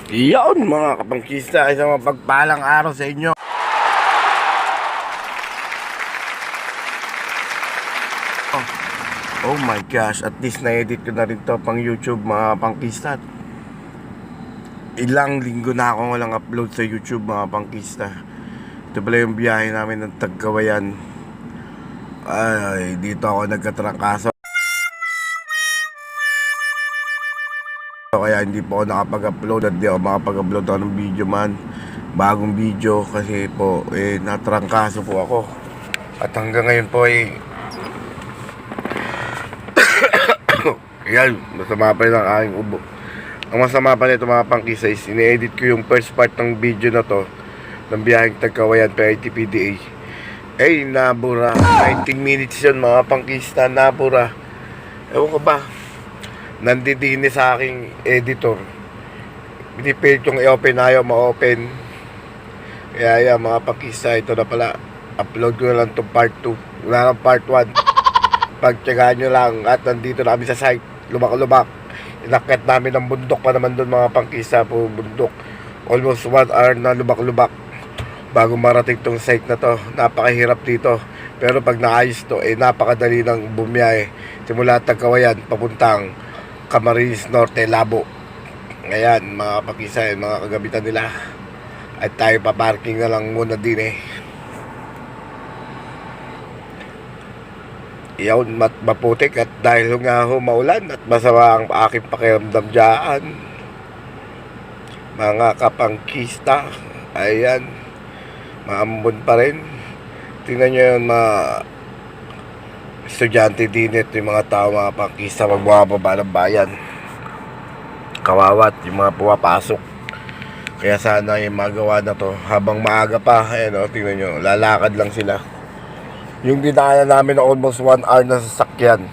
Iyon mga kapangkista, isang mapagpalang araw sa inyo. Oh my gosh, at least na-edit ko na rin to pang YouTube mga pangkista. Ilang linggo na akong walang upload sa YouTube mga pangkista. Ito pala yung biyahe namin ng Tagkawayan. Ay, dito ako nagkatrangkaso. Kaya hindi po ako nakapag-upload at di ako makapag-upload ng video man. Bagong video kasi po natrangkaso po ako. At hanggang ngayon po yan, masama pa rin ang aking ubo. Ang masama pa nito mga pangkisa is ine-edit ko yung first part ng video na to ng biyaheng Tagkawayan pa ITPDA. Nabura 19 minutes yun mga pangkista, nabura. Ewan ko ba, nandidini sa aking editor, pinipilit yung i-open, ayaw ma-open. Kaya yan mga pangkista, ito na pala, upload ko na lang itong part 2. Wala lang part 1. Pagtyagaan nyo lang. At nandito na kami sa site, lubak-lubak. Inakyat namin ang bundok pa naman doon mga pangkista po, bundok. Almost 1 hour na lubak-lubak bago marating tong site na to. Napakahirap dito, pero pag naayos to napakadali ng bumiyahe simula Tagkawayan papuntang Camarines Norte, Labo. Ayan mga pangkista, mga kagabitan nila. At tayo paparking na lang muna din Iyon, maputik at dahil nga maulan at masama ang aking pakiramdam dyan mga kapangkista. Ayan, maambon pa rin. Tingnan nyo yun mga estudyante din ito, yung mga tao mga pangkista magbababa ng bayan. Kawawat yung mga pumapasok. Kaya sana yung magawa na to habang maaga pa. Ayan tingnan nyo, lalakad lang sila. Yung dinaanan namin na almost 1 hour na sasakyan,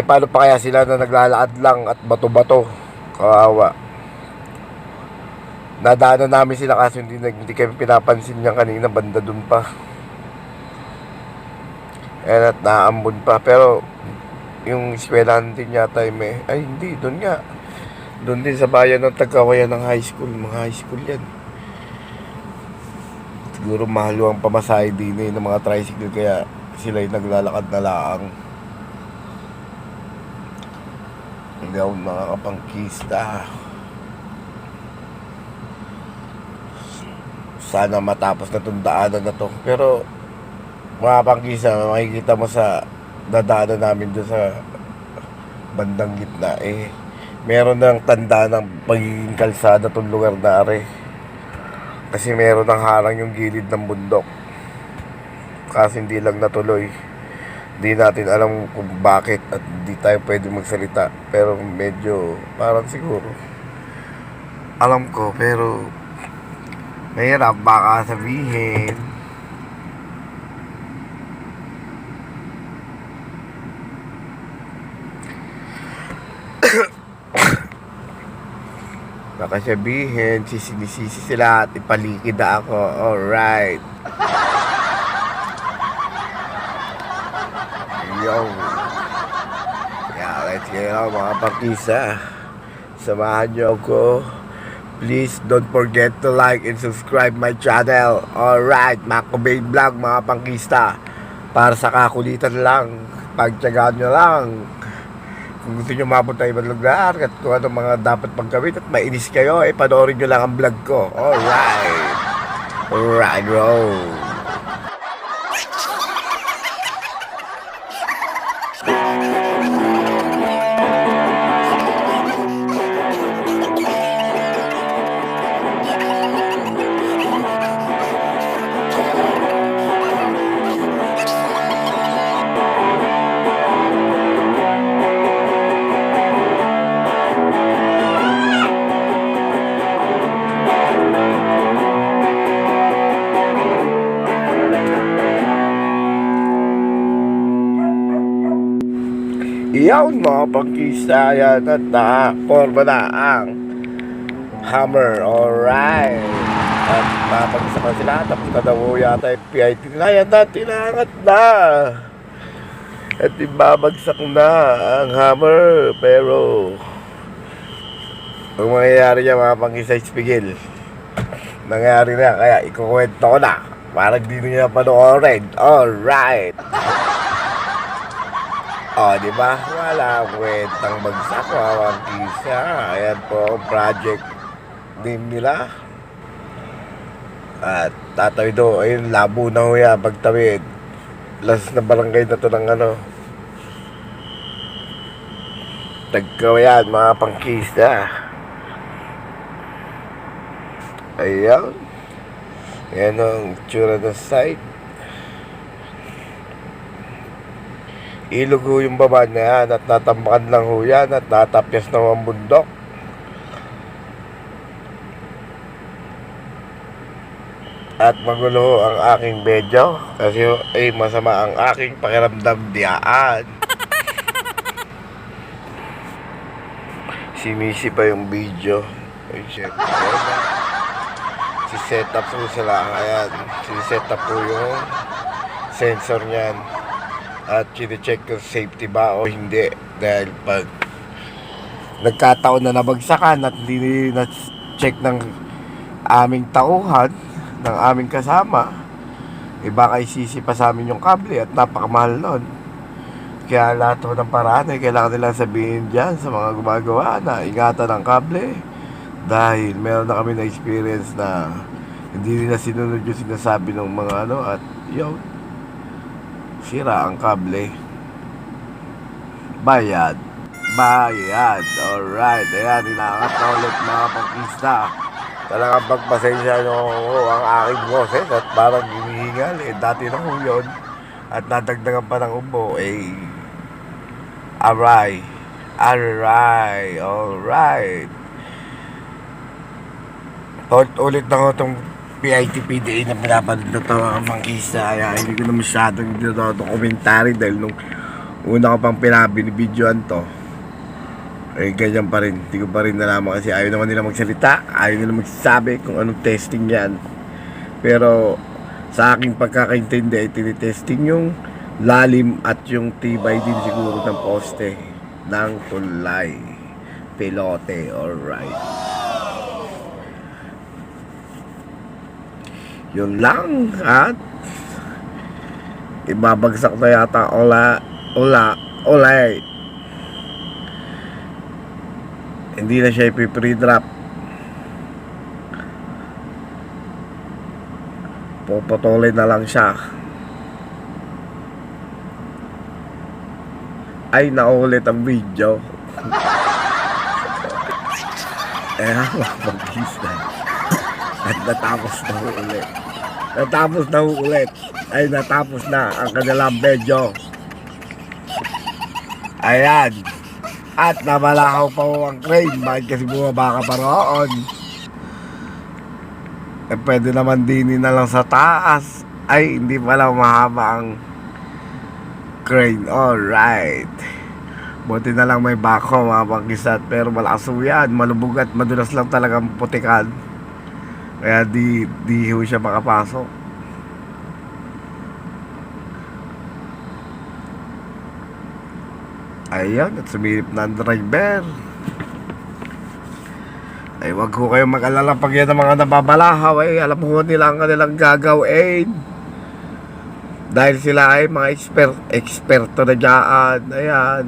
paano pa kaya sila na naglalakad lang at bato-bato? Kawawa. Nadaanan namin sila kasi hindi kami pinapansin niya kanina, banda dun pa. At naambon pa. Pero yung eskwelahan din yata hindi, dun nga. Dun din sa bayan ng Tagkawayan ng high school. Mga high school yan. Siguro mahal ang pamasahe din ng mga tricycle, kaya sila yung naglalakad na laang. Hindi ako mga kapangkista. Sana matapos na itong daanan na to. Pero mga pangkista, makikita mo sa dadaanan namin doon sa bandang gitna meron ng tanda ng pagiging kalsada itong lugar na kasi meron ng harang yung gilid ng bundok. Kasi hindi lang natuloy. Hindi natin alam kung bakit at hindi tayo pwede magsalita. Pero medyo parang siguro alam ko, pero mahirap baka sabihin. Baka sabihin, sinisisi sila at ipalikid na ako. Alright. Yo. Yeah, let's get out mga pangkista. Samahan nyo ako. Please don't forget to like and subscribe my channel. Alright, Mako Bay Vlog mga pangkista. Para sa kakulitan lang. Pagtyagaan nyo lang. Kung gusto nyo mapunta ibang lugar at kung ano mga dapat pagkawin at mainis kayo, panoorin nyo lang ang vlog ko. Alright. Alright, bro. Iyon mga pangkista, yan at nakaporma na ang Hummer. Alright. At napag-isa pa sila, tapos na daw yata yung PIT nila. Yan na, tinangat na. At ibabagsak na ang Hummer. Pero Ang mangyayari niya mga pangkisay Spigil, nangyayari na, kaya ikukwento ko na. Parang di niya panoorin. Alright. O, di ba? Wala kwentang bagsak, mga pangkisa. Ayan po ang project name nila. At tatawid do, ayun, labo na ho yan, pagtawid. Last na barangay na to ng ano. Tagkawayan, mga pangkisa. Ayan. Ayan ang tsura ng site. Ilog ho yung baba na yan at natambakan lang ho yan at natapyas na ang bundok. At magulo ho ang aking medyo kasi ay masama ang aking pakiramdam diyaan. Sinisi pa yung video. Ay, syempre. Si-set up po sila. Ayan. Si-set up po yung sensor niyan. At chine-check kung safety ba o hindi. Dahil pag nagkataon na nabagsakan at hindi na-check ng aming tauhan, ng aming kasama, baka isisi pa sa amin yung kable at napakamahal nun. Kaya lahat ng paraan ay kailangan nilang sabihin dyan sa mga gumagawa na ingatan ang kable. Dahil meron na kami na experience na hindi nila sinunod yung sinasabi ng mga ano at yun, sira ang kable. Bayad. Alright. Ayan, inaangat na ulit mga pangkista. Talagang pagpasensya nyo ang aking boses at parang hinihingal. Dati na ho yun. At nadagdagan pa ng ubo. Alright. Ulit na ko itong PITPDA na pinapanood na ito mga pangkista. Kaya hindi ko na masyadong komentary dahil nung una ko pang pinabinibidyoan to, ganyan pa rin. Hindi ko pa rin nalaman kasi ayaw naman nila magsalita. Ayaw nila magsasabi kung anong testing yan. Pero sa aking pagkakaintindi ay tinitesting yung lalim at yung tibay din siguro ng poste ng tulay. Pelote, alright. Yun lang. At ibabagsak na yata ulay. Hindi na siya ipi-pre-drop. Popotolay na lang siya. Ay, naulit ang video. Mag-gisa. At natapos na ulit. Ay, natapos na ang kanilang video. Ayan. At namalakaw pa ho ang crane. Bakit kasi bumaba ka pa roon? Pwede naman dinin na lang sa taas. Ay, hindi pala mahaba ang crane. Alright. Buti na lang may bako mga pangkisat. Pero malakas ho yan. Malubog at madulas lang talagang putikan. Kaya di ho siya makapasok. Ayan, at sumilip na ang driver. Ay, wag ko kayong mag-alala pag yan ang mga nababalahaw. Alam mo nila ang kanilang gagawin. Dahil sila ay mga eksperto na dyan. Ayan.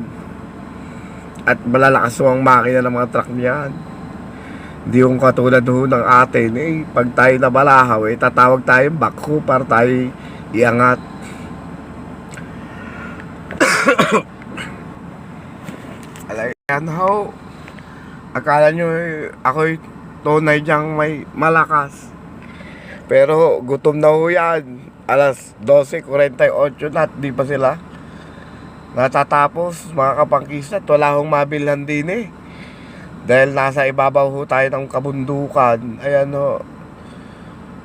At malalakas ang makina ng mga truck niyan. Hindi yung katulad ho ng atin. Pag tayo nabalahaw, tatawag tayong backhoe para tayo iangat. Ayan ho. Akala nyo ako'y tunay diyang may malakas. Pero gutom na ho yan. Alas 12:48 na at di pa sila natatapos mga kapangkista. Wala hong mabilhan din dahil nasa ibabaw ho tayo ng kabundukan. Ayan ho.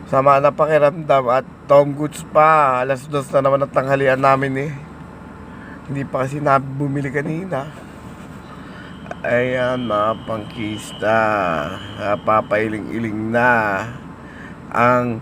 Sama na pakiramdam at Tom Goods pa. Alas 2 na naman ang tanghalian namin Hindi pa kasi bumili kanina. Ayan mga pangkista, papailing-iling na ang